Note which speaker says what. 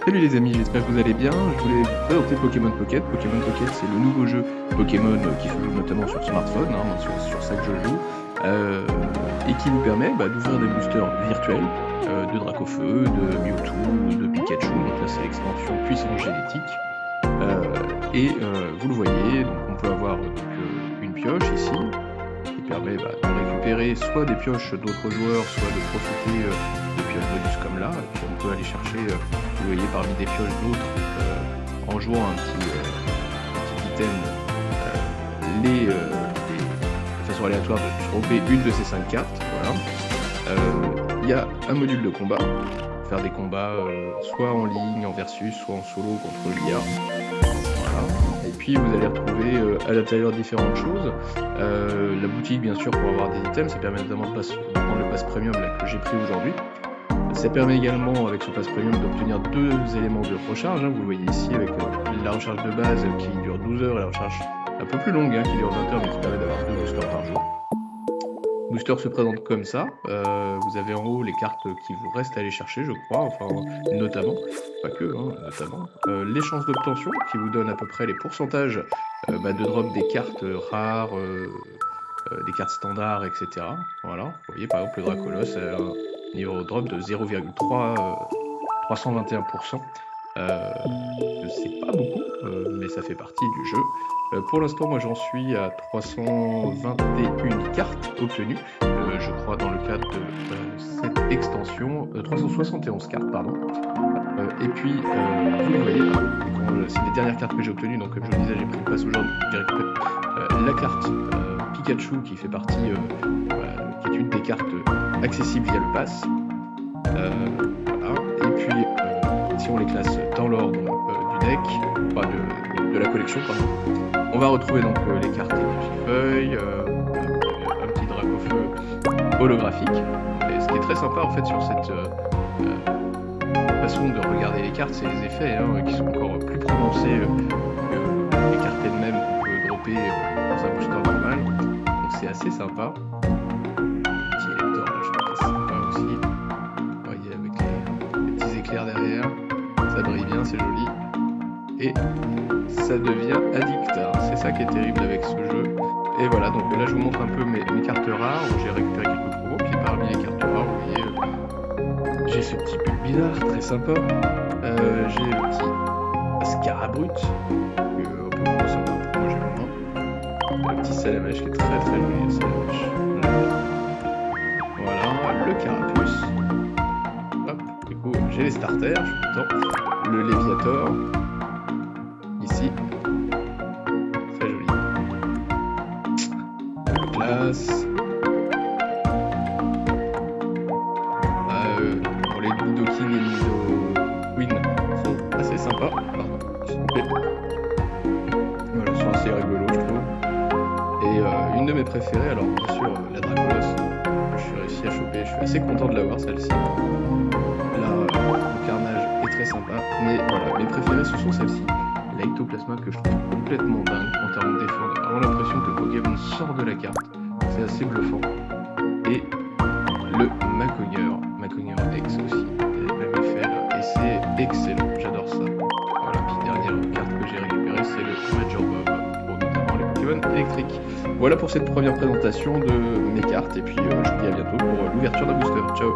Speaker 1: Salut les amis, j'espère que vous allez bien. Je voulais vous présenter Pokémon Pocket. Pokémon Pocket, c'est le nouveau jeu Pokémon qui se joue notamment sur smartphone, moi, sur ça que je joue, et qui vous permet d'ouvrir des boosters virtuels de Dracofeu, de Mewtwo, de Pikachu. Donc là, c'est l'extension puissance génétique. Vous le voyez, donc on peut avoir une pioche ici qui permet de récupérer soit des pioches d'autres joueurs, soit de profiter de pioches bonus comme là. Et puis on peut aller chercher, vous voyez, parmi des pioches d'autres, en jouant un petit item, de façon aléatoire de dropper une de ces 5 cartes. Voilà. Il y a un module de combat, faire des combats soit en ligne, en versus, soit en solo contre l'IA. Voilà. Et puis vous allez retrouver à l'intérieur différentes choses. La boutique, bien sûr, pour avoir des items, ça permet notamment de prendre le pass premium là, que j'ai pris aujourd'hui. Ça permet également, avec ce pass premium, d'obtenir 2 éléments de recharge. Vous le voyez ici avec la recharge de base qui dure 12 heures et la recharge un peu plus longue qui dure 20 heures, mais qui permet d'avoir 2 boosters par jour. Le booster se présente comme ça. Vous avez en haut les cartes qui vous restent à aller chercher, je crois, enfin notamment, pas que, notamment. Les chances d'obtention qui vous donnent à peu près les pourcentages de drop des cartes rares, des cartes standards, etc. Voilà, vous voyez par exemple le Dracolos a un niveau drop de 0,321%. C'est pas beaucoup, mais ça fait partie du jeu. Pour l'instant, moi j'en suis à 321 cartes obtenues, je crois dans le cadre de cette extension, 371 cartes, pardon. Et puis, vous le voyez, c'est les dernières cartes que j'ai obtenues, donc comme je vous le disais, j'ai pris le pass aujourd'hui, j'ai récupéré la carte Pikachu qui fait partie, qui est une des cartes accessibles via le pass. Voilà. Et puis, si on les classe dans l'ordre du deck, de la collection, pardon, on va retrouver donc les cartes Feuille, un petit Dracofeu holographique. Et ce qui est très sympa en fait sur cette façon de regarder les cartes, c'est les effets qui sont encore plus prononcés que les cartes elles-mêmes qu'on peut dropper dans un booster normal. Donc c'est assez sympa. Petit lecteur là, je trouve que c'est sympa aussi. Vous voyez avec les petits éclairs derrière, ça brille bien, c'est joli. Et ça devient addicteur. C'est ça qui est terrible avec ce jeu. Et voilà, donc là je vous montre un peu mes cartes rares, où j'ai récupéré quelques promos, puis parmi les cartes rares, vous voyez, j'ai ce petit Bulbizarre, très sympa. J'ai le petit Scarabrut, un peu moins sympa, moi j'ai moins. Le petit Salamèche qui est très très joli, le Salamèche. Voilà, le Carapuce. Hop, du coup j'ai les starters, je suis content. Le Léviator. Ici. Très joli. La glace. Bon, les Nidoking et Nidoqueen sont assez sympas. Pardon, s'il vous plaît. Voilà, ils sont assez rigolos, je trouve. Et une de mes préférées, alors bien sûr, la Dracolos, que j'ai réussi à choper. Je suis assez content de l'avoir, celle-ci. Là, le Carnage est très sympa. Mais voilà, mes préférées, ce sont celles-ci. L'Ectoplasma que je trouve complètement dingue en termes de défense. J'ai vraiment l'impression que le Pokémon sort de la carte. C'est assez bluffant. Et le Macogneur X aussi. Le même effet là. Et c'est excellent. J'adore ça. Voilà, puis dernière carte que j'ai récupérée, c'est le Major Bob pour notamment les Pokémon électriques. Voilà pour cette première présentation de mes cartes. Et puis je vous dis à bientôt pour l'ouverture d'un booster. Ciao.